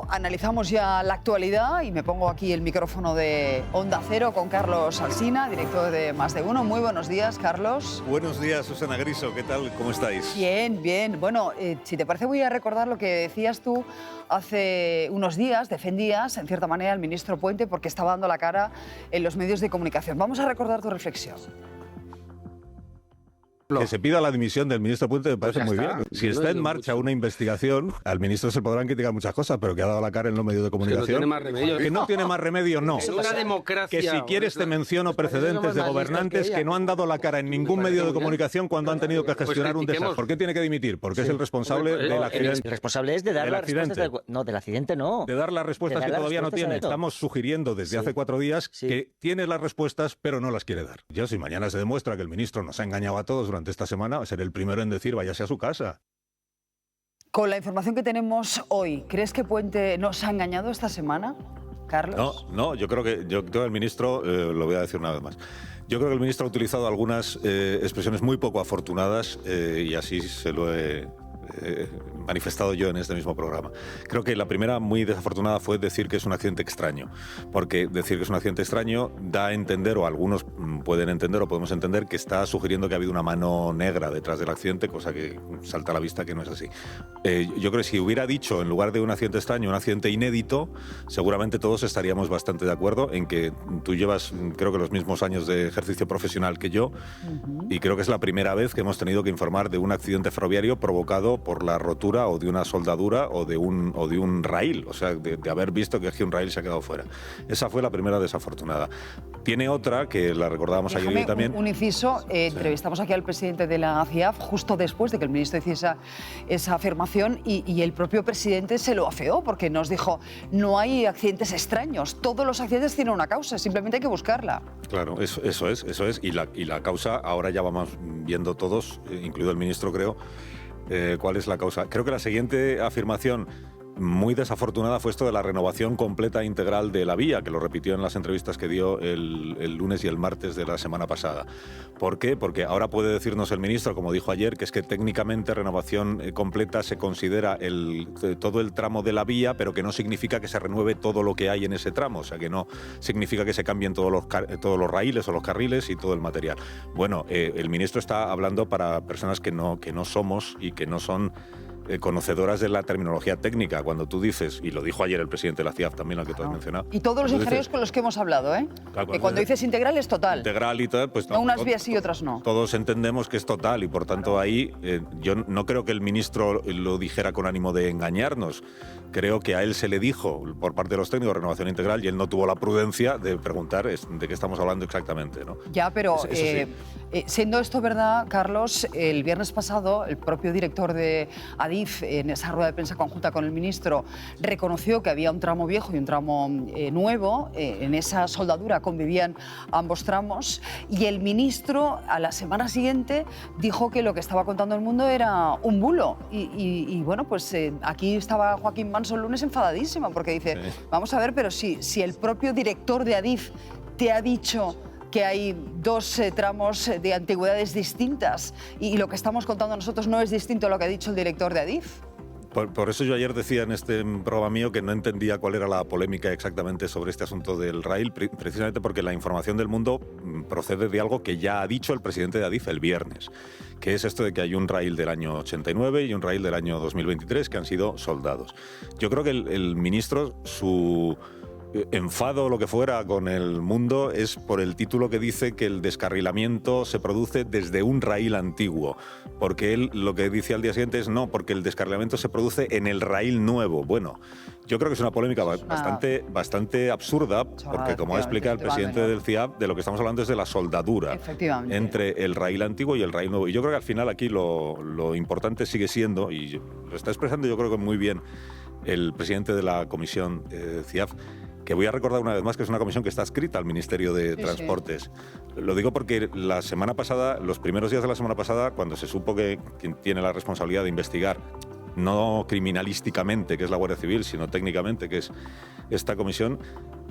analizamos ya la actualidad y me pongo aquí el micrófono de Onda Cero con Carlos Alsina, director de Más de Uno. Muy buenos días, Carlos. Buenos días, Susana Griso. ¿Qué tal? ¿Cómo estáis? Bien, bien. Bueno, si te parece voy a recordar lo que decías tú hace unos días. Defendías, en cierta manera, al ministro Puente porque estaba dando la cara en los medios de comunicación. Vamos a recordar tu reflexión. Que se pida la dimisión del ministro Puente me parece muy bien. Si está en marcha una investigación, al ministro se podrán criticar muchas cosas, pero que ha dado la cara en los medios de comunicación. Que no tiene más remedio. Que no tiene más remedio, no. Es una democracia. Que si quieres te menciono precedentes de gobernantes que no han dado la cara en ningún medio de comunicación cuando han tenido que gestionar un desastre. ¿Por qué tiene que dimitir? Porque es el responsable del accidente. El responsable es de dar las respuestas. No, del accidente no. De dar las respuestas que todavía no tiene. Estamos sugiriendo desde hace 4 días que tiene las respuestas, pero no las quiere dar. Ya si mañana se demuestra que el ministro nos ha engañado a todos durante esta semana, será el primero en decir váyase a su casa. Con la información que tenemos hoy, ¿crees que Puente nos ha engañado esta semana, Carlos? No, yo creo que el ministro, lo voy a decir una vez más, yo creo que el ministro ha utilizado algunas expresiones muy poco afortunadas y así se lo he manifestado yo en este mismo programa. Creo que la primera muy desafortunada fue decir que es un accidente extraño, porque decir que es un accidente extraño da a entender, o algunos pueden entender o podemos entender, que está sugiriendo que ha habido una mano negra detrás del accidente, cosa que salta a la vista que no es así. Yo creo que si hubiera dicho, en lugar de un accidente extraño, un accidente inédito, seguramente todos estaríamos bastante de acuerdo en que tú llevas, creo que los mismos años de ejercicio profesional que yo, y creo que es la primera vez que hemos tenido que informar de un accidente ferroviario provocado por la rotura o de una soldadura o de un raíl, o sea, de haber visto que un raíl se ha quedado fuera. Esa fue la primera desafortunada. Tiene otra, que la recordábamos ayer también. Un inciso, entrevistamos aquí al presidente de la CIAF justo después de que el ministro hiciese esa afirmación y el propio presidente se lo afeó porque nos dijo, no hay accidentes extraños, todos los accidentes tienen una causa, simplemente hay que buscarla. Claro, eso es, y la causa ahora ya vamos viendo todos, incluido el ministro creo, cuál es la causa. Creo que la siguiente afirmación muy desafortunada fue esto de la renovación completa e integral de la vía, que lo repitió en las entrevistas que dio el lunes y el martes de la semana pasada. ¿Por qué? Porque ahora puede decirnos el ministro, como dijo ayer, que es que técnicamente renovación completa se considera todo el tramo de la vía, pero que no significa que se renueve todo lo que hay en ese tramo, o sea, que no significa que se cambien todos los raíles o los carriles y todo el material. Bueno, el ministro está hablando para personas que no somos y que no son conocedoras de la terminología técnica. Cuando tú dices, y lo dijo ayer el presidente de la CIAF también, al que tú has mencionado. Y todos los ingenieros con los que hemos hablado, Claro, que cuando dices integral es total. Integral y tal, pues no unas vías sí y otras no. Todos entendemos que es total y por tanto ahí yo no creo que el ministro lo dijera con ánimo de engañarnos. Creo que a él se le dijo por parte de los técnicos renovación integral y él no tuvo la prudencia de preguntar de qué estamos hablando exactamente, ¿no? Ya, pero eso sí. Siendo esto verdad, Carlos, el viernes pasado el propio director de Adif, en esa rueda de prensa conjunta con el ministro, reconoció que había un tramo viejo y un tramo nuevo. En esa soldadura convivían ambos tramos y el ministro a la semana siguiente dijo que lo que estaba contando el mundo era un bulo. Y bueno, pues aquí estaba Joaquín Manso el lunes enfadadísimo porque dice, vamos a ver, pero si el propio director de Adif te ha dicho que hay 2 tramos de antigüedades distintas y lo que estamos contando nosotros no es distinto a lo que ha dicho el director de Adif. Por eso yo ayer decía en este programa mío que no entendía cuál era la polémica exactamente sobre este asunto del raíl, precisamente porque la información del mundo procede de algo que ya ha dicho el presidente de Adif el viernes, que es esto de que hay un raíl del año 89 y un raíl del año 2023 que han sido soldados. Yo creo que el ministro, su enfado o lo que fuera con el mundo es por el título que dice que el descarrilamiento se produce desde un raíl antiguo, porque él lo que dice al día siguiente es no, porque el descarrilamiento se produce en el raíl nuevo. Bueno, yo creo que es una polémica bastante absurda, porque como ha explicado el presidente del CIAP, de lo que estamos hablando es de la soldadura entre el raíl antiguo y el raíl nuevo. Y yo creo que al final aquí lo importante sigue siendo, y lo está expresando yo creo que muy bien el presidente de la comisión CIAF, que voy a recordar una vez más que es una comisión que está adscrita al Ministerio de Transportes. Lo digo porque la semana pasada, los primeros días de la semana pasada, cuando se supo que quien tiene la responsabilidad de investigar, no criminalísticamente, que es la Guardia Civil, sino técnicamente, que es esta comisión,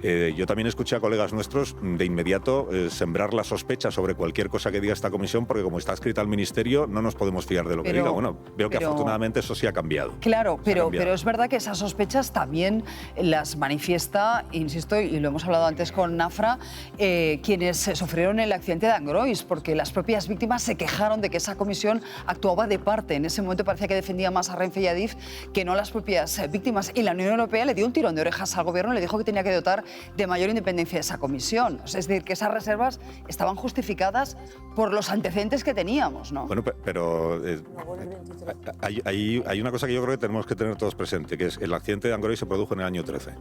Yo también escuché a colegas nuestros de inmediato sembrar la sospecha sobre cualquier cosa que diga esta comisión, porque como está escrita al Ministerio, no nos podemos fiar de lo que diga. Bueno, veo que afortunadamente eso sí ha cambiado. Claro, pero es verdad que esas sospechas también las manifiesta, insisto, y lo hemos hablado antes con Nafra, quienes sufrieron el accidente de Angrois, porque las propias víctimas se quejaron de que esa comisión actuaba de parte. En ese momento parecía que defendía más a Renfe y a Adif que no las propias víctimas. Y la Unión Europea le dio un tirón de orejas al gobierno y le dijo que tenía que dotar de mayor independencia de esa comisión. Es decir, que esas reservas estaban justificadas por los antecedentes que teníamos, ¿no? Bueno, pero hay una cosa que yo creo que tenemos que tener todos presente, que es el accidente de Angrois se produjo en el año 13.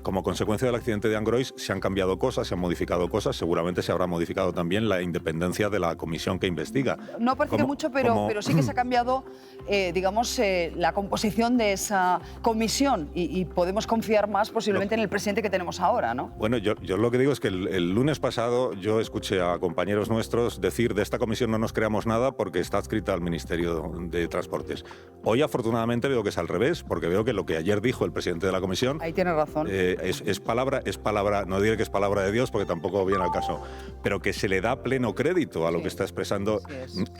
Como consecuencia del accidente de Angrois se han cambiado cosas, se han modificado cosas, seguramente se habrá modificado también la independencia de la comisión que investiga. No parece que mucho, pero sí que se ha cambiado, digamos, la composición de esa comisión y podemos confiar más posiblemente en el presidente que tenemos ahora, ¿no? Bueno, yo lo que digo es que el lunes pasado yo escuché a compañeros nuestros decir de esta comisión no nos creamos nada porque está adscrita al Ministerio de Transportes. Hoy afortunadamente veo que es al revés, porque veo que lo que ayer dijo el presidente de la comisión... Ahí tiene razón. Es palabra, no diré que es palabra de Dios porque tampoco viene al caso, pero que se le da pleno crédito a lo que está expresando.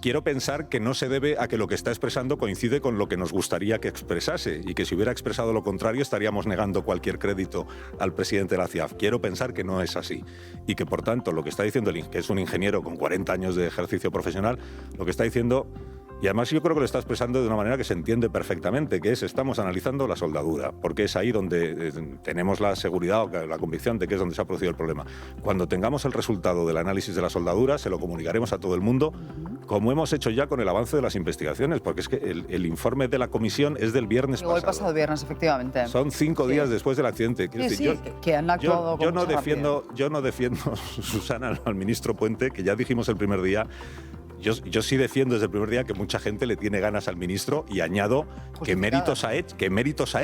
Quiero pensar que no se debe a que lo que está expresando coincide con lo que nos gustaría que expresase y que si hubiera expresado lo contrario estaríamos negando cualquier crédito al presidente de la CIAF. Quiero pensar que no es así y que por tanto lo que está diciendo, que es un ingeniero con 40 años de ejercicio profesional, lo que está diciendo... Y además yo creo que lo está expresando de una manera que se entiende perfectamente, que es estamos analizando la soldadura, porque es ahí donde tenemos la seguridad o la convicción de que es donde se ha producido el problema. Cuando tengamos el resultado del análisis de la soldadura, se lo comunicaremos a todo el mundo, como hemos hecho ya con el avance de las investigaciones, porque es que el informe de la comisión es del viernes pasado. El pasado viernes, efectivamente. Son 5 días después del accidente. Que han actuado yo no defiendo, Susana, al ministro Puente, que ya dijimos el primer día. Yo sí defiendo desde el primer día que mucha gente le tiene ganas al ministro y añado que méritos ha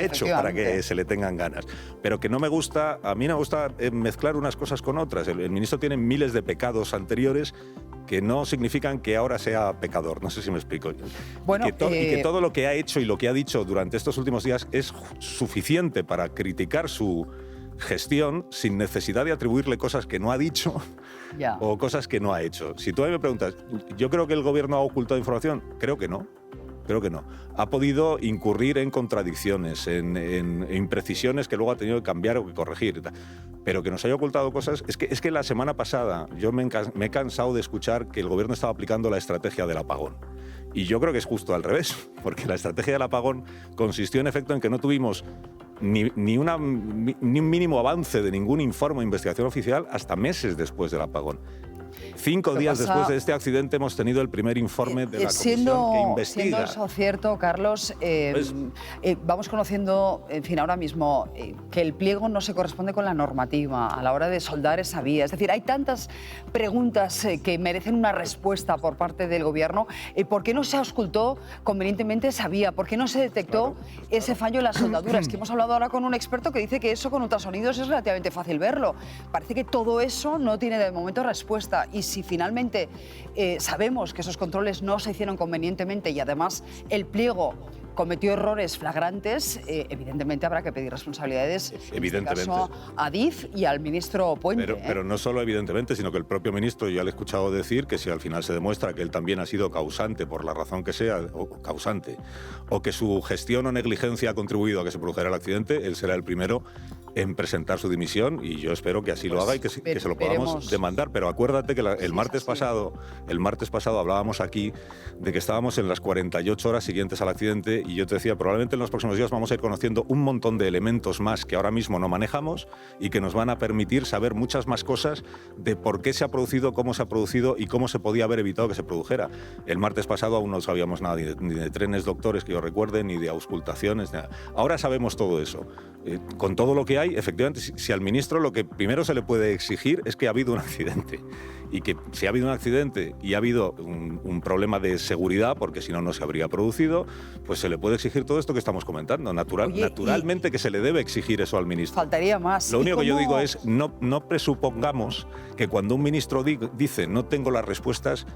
hecho para que se le tengan ganas. Pero que no me gusta, a mí no me gusta mezclar unas cosas con otras. El ministro tiene miles de pecados anteriores que no significan que ahora sea pecador. No sé si me explico. Bueno, y que todo lo que ha hecho y lo que ha dicho durante estos últimos días es suficiente para criticar su gestión sin necesidad de atribuirle cosas que no ha dicho o cosas que no ha hecho. Si tú a mí me preguntas, ¿yo creo que el gobierno ha ocultado información? Creo que no. Creo que no. Ha podido incurrir en contradicciones, en imprecisiones que luego ha tenido que cambiar o que corregir. Pero que nos haya ocultado cosas... Es que la semana pasada yo me he cansado de escuchar que el gobierno estaba aplicando la estrategia del apagón. Y yo creo que es justo al revés, porque la estrategia del apagón consistió en efecto en que no tuvimos ni un mínimo avance de ningún informe o investigación oficial hasta meses después del apagón. 5 días después de este accidente hemos tenido el primer informe de la comisión que investiga. Siendo eso cierto, Carlos, vamos conociendo, en fin, ahora mismo que el pliego no se corresponde con la normativa a la hora de soldar esa vía. Es decir, hay tantas preguntas que merecen una respuesta por parte del Gobierno. ¿Por qué no se auscultó convenientemente esa vía? ¿Por qué no se detectó ese fallo en las soldaduras? Que hemos hablado ahora con un experto que dice que eso con ultrasonidos es relativamente fácil verlo. Parece que todo eso no tiene de momento respuesta. Y si finalmente sabemos que esos controles no se hicieron convenientemente y además el pliego cometió errores flagrantes, evidentemente habrá que pedir responsabilidades, en este caso a Adif y al ministro Puente. Pero no solo evidentemente, sino que el propio ministro, ya le he escuchado decir que si al final se demuestra que él también ha sido causante, por la razón que sea, o que su gestión o negligencia ha contribuido a que se produjera el accidente, él será el primero en presentar su dimisión y yo espero que así lo haga y que se lo podamos demandar. Pero acuérdate que el martes pasado hablábamos aquí de que estábamos en las 48 horas siguientes al accidente y yo te decía, probablemente en los próximos días vamos a ir conociendo un montón de elementos más que ahora mismo no manejamos y que nos van a permitir saber muchas más cosas de por qué se ha producido, cómo se ha producido y cómo se podía haber evitado que se produjera. El martes pasado aún no sabíamos nada ni de trenes doctores que yo recuerde, ni de auscultaciones. Ahora sabemos todo eso. Con todo lo que hay, efectivamente, si al ministro lo que primero se le puede exigir es que ha habido un accidente y que si ha habido un accidente y ha habido un problema de seguridad, porque si no, no se habría producido, pues se le puede exigir todo esto que estamos comentando. Naturalmente que se le debe exigir eso al ministro. Faltaría más. Lo único que yo digo es no presupongamos que cuando un ministro dice no tengo las respuestas,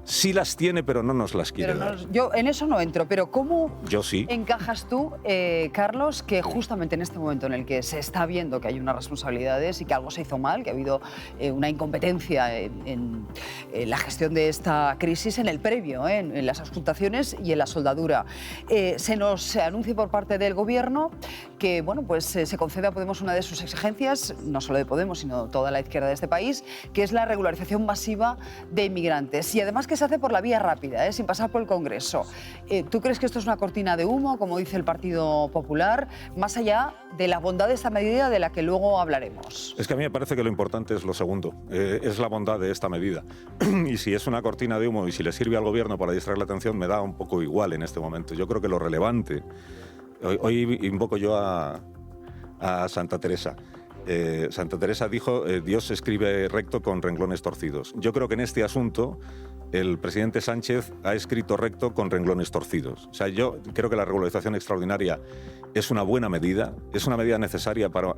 Sí las tiene, pero no nos las quiere dar. Yo en eso no entro, pero ¿cómo yo sí. encajas tú, Carlos, que justamente en este momento en el que se está viendo que hay unas responsabilidades y que algo se hizo mal, que ha habido una incompetencia en la gestión de esta crisis en el previo, en las auscultaciones y en la soldadura, se nos anuncia por parte del Gobierno que bueno, pues, se concede a Podemos una de sus exigencias, no solo de Podemos, sino toda la izquierda de este país, que es la regularización masiva de inmigrantes. Y además que se hace por la vía rápida, sin pasar por el Congreso. ¿Tú crees que esto es una cortina de humo, como dice el Partido Popular, más allá de la bondad de esta medida de la que luego hablaremos? Es que a mí me parece que lo importante es lo segundo, es la bondad de esta medida. Y si es una cortina de humo y si le sirve al Gobierno para distraer la atención, me da un poco igual en este momento. Yo creo que lo relevante... Hoy invoco yo a Santa Teresa. Santa Teresa dijo, Dios escribe recto con renglones torcidos. Yo creo que en este asunto el presidente Sánchez ha escrito recto con renglones torcidos. O sea, yo creo que la regularización extraordinaria es una buena medida, es una medida necesaria para...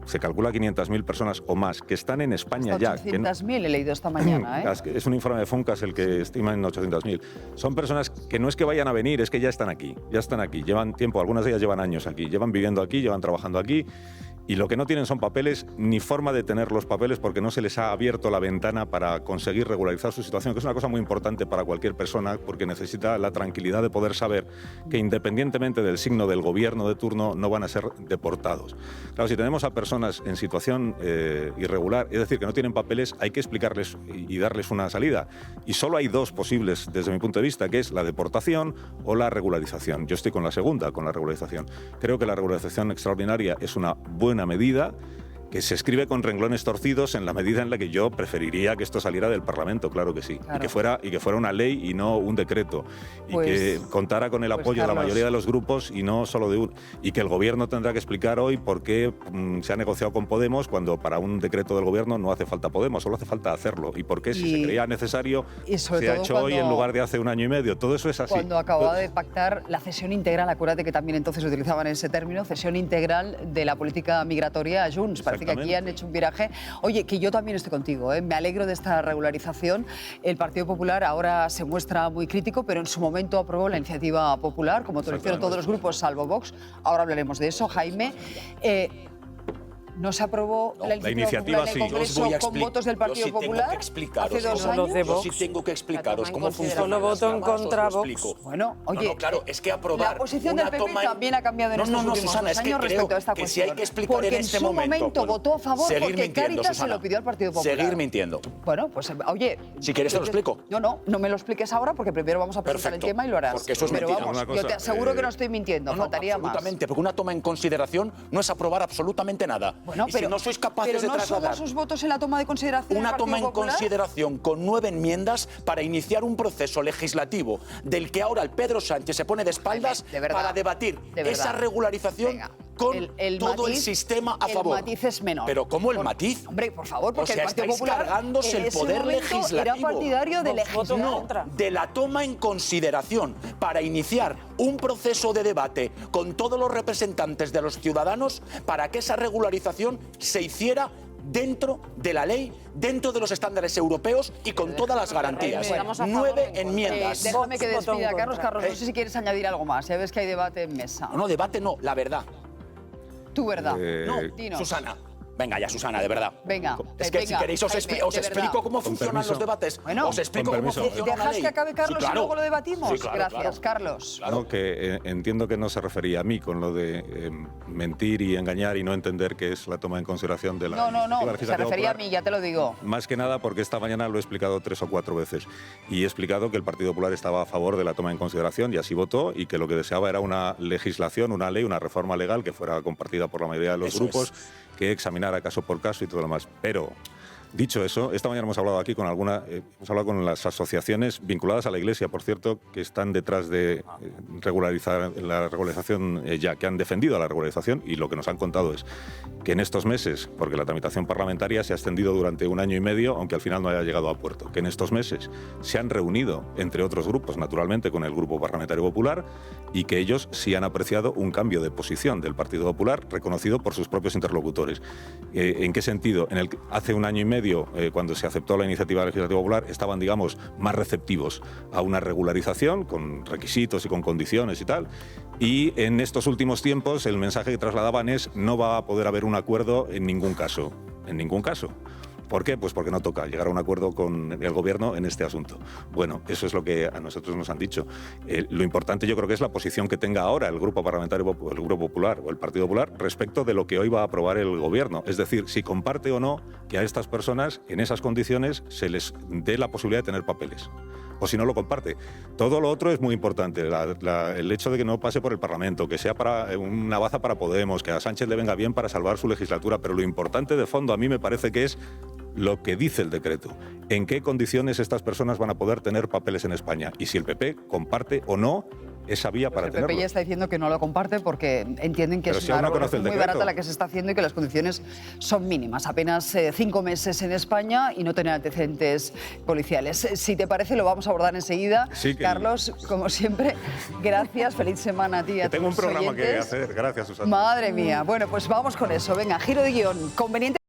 Se calcula 500.000 personas o más que están en España ya. 800.000 he leído esta mañana. Es un informe de Funcas el que estima en 800.000. Son personas que no es que vayan a venir, es que ya están aquí. Ya están aquí, llevan tiempo, algunas de ellas llevan años aquí, llevan viviendo aquí, llevan trabajando aquí. Y lo que no tienen son papeles ni forma de tener los papeles porque no se les ha abierto la ventana para conseguir regularizar su situación, que es una cosa muy importante para cualquier persona porque necesita la tranquilidad de poder saber que independientemente del signo del gobierno de turno no van a ser deportados. Claro, si tenemos a personas en situación irregular, es decir, que no tienen papeles, hay que explicarles y darles una salida. Y solo hay dos posibles desde mi punto de vista, que es la deportación o la regularización. Yo estoy con la segunda, con la regularización. Creo que la regularización extraordinaria es una buena medida que se escribe con renglones torcidos en la medida en la que yo preferiría que esto saliera del Parlamento, claro que sí, claro. Y que fuera una ley y no un decreto, y que contara con el apoyo de la mayoría de los grupos y no solo de y que el Gobierno tendrá que explicar hoy por qué se ha negociado con Podemos cuando para un decreto del Gobierno no hace falta Podemos, solo hace falta hacerlo, y por qué si se creía necesario se ha hecho hoy en lugar de hace un año y medio. Todo eso es así. Cuando acababa de pactar la cesión integral, acuérdate que también entonces utilizaban ese término, cesión integral de la política migratoria a Junts. Parece que aquí han hecho un viraje. Oye, que yo también estoy contigo, me alegro de esta regularización. El Partido Popular ahora se muestra muy crítico, pero en su momento aprobó la iniciativa popular, como te lo hicieron todos los grupos, salvo Vox. Ahora hablaremos de eso, Jaime. ¿No se aprobó la iniciativa popular en el Congreso con votos del Partido Popular hace 2 años? Yo sí tengo que explicaros cómo funciona. Solo voto en contra Vox. Bueno, oye, claro, es que aprobar la posición del PP también ha cambiado en estos últimos Susana, 2 años respecto a esta cuestión. Si hay que explicar porque en este momento votó a favor porque Cáritas se lo pidió al Partido Popular. Seguir mintiendo. Bueno, pues oye... Si quieres te lo explico. No me lo expliques ahora porque primero vamos a presentar el tema y lo harás. Porque eso es Pero mentira. vamos, yo te aseguro que no estoy mintiendo, faltaría más. Absolutamente, porque una toma en consideración no es aprobar absolutamente nada. Bueno, y si no sois capaces de trasladar ¿pero no son sus votos en la toma de consideración una toma en consideración con 9 enmiendas para iniciar un proceso legislativo del que ahora el Pedro Sánchez se pone de espaldas para debatir esa regularización con todo el sistema a favor? El matiz es menor. ¿Pero cómo el matiz? Hombre, por favor, porque el Partido estáis Popular cargándose el poder legislativo. Era partidario de legislar. No, de la toma en consideración para iniciar un proceso de debate con todos los representantes de los ciudadanos para que esa regularización se hiciera dentro de la ley, dentro de los estándares europeos y con todas las garantías. 9 enmiendas. Déjame que despida a Carlos. Carlos, no sé si quieres añdir algo más. Ya ves que hay debate en mesa. No, debate no, la verdad. Tu verdad. No, dinos. Susana. Venga ya, Susana, de verdad. Venga. Es que si queréis os explico cómo funcionan los debates. Bueno, os explico cómo funciona la ley. ¿Dejas que acabe Carlos y luego lo debatimos? Sí, claro, gracias, Carlos. No, que entiendo que no se refería a mí con lo de mentir y engañar y no entender qué es la toma en consideración de la No, se refería a mí, ya te lo digo. Más que nada porque esta mañana lo he explicado 3 o 4 veces y he explicado que el Partido Popular estaba a favor de la toma en consideración y así votó y que lo que deseaba era una legislación, una ley, una reforma legal que fuera compartida por la mayoría de los grupos, que examinara caso por caso y todo lo demás. Pero, dicho eso, esta mañana hemos hablado aquí con hemos hablado con las asociaciones vinculadas a la Iglesia, por cierto, que están detrás de regularizar la regularización que han defendido la regularización, y lo que nos han contado es que en estos meses, porque la tramitación parlamentaria se ha extendido durante 1 año y medio, aunque al final no haya llegado a puerto, que en estos meses se han reunido, entre otros grupos, naturalmente, con el Grupo Parlamentario Popular, y que ellos sí han apreciado un cambio de posición del Partido Popular, reconocido por sus propios interlocutores. ¿En qué sentido? En el que hace 1 año y medio medio, cuando se aceptó la iniciativa legislativa popular, estaban, digamos, más receptivos a una regularización con requisitos y con condiciones y tal. Y en estos últimos tiempos el mensaje que trasladaban es: no va a poder haber un acuerdo en ningún caso. En ningún caso. ¿Por qué? Pues porque no toca llegar a un acuerdo con el Gobierno en este asunto. Bueno, eso es lo que a nosotros nos han dicho. Lo importante yo creo que es la posición que tenga ahora el Grupo Parlamentario, el Grupo Popular o el Partido Popular respecto de lo que hoy va a aprobar el Gobierno. Es decir, si comparte o no que a estas personas, en esas condiciones, se les dé la posibilidad de tener papeles. O si no lo comparte. Todo lo otro es muy importante. El hecho de que no pase por el Parlamento, que sea para una baza para Podemos, que a Sánchez le venga bien para salvar su legislatura, pero lo importante de fondo a mí me parece que es lo que dice el decreto. ¿En qué condiciones estas personas van a poder tener papeles en España? Y si el PP comparte o no esa vía para tenerlo. El PP ya está diciendo que no lo comparte porque entienden que es una regulación muy barata la que se está haciendo y que las condiciones son mínimas. Apenas 5 meses en España y no tener antecedentes policiales. Si te parece, lo vamos a abordar enseguida. Sí, Carlos, como siempre, gracias. Feliz semana a ti y a tengo un tus programa oyentes. que hacer. Gracias, Susana. Madre mía. Bueno, pues vamos con eso. Venga, giro de guión. Conveniente.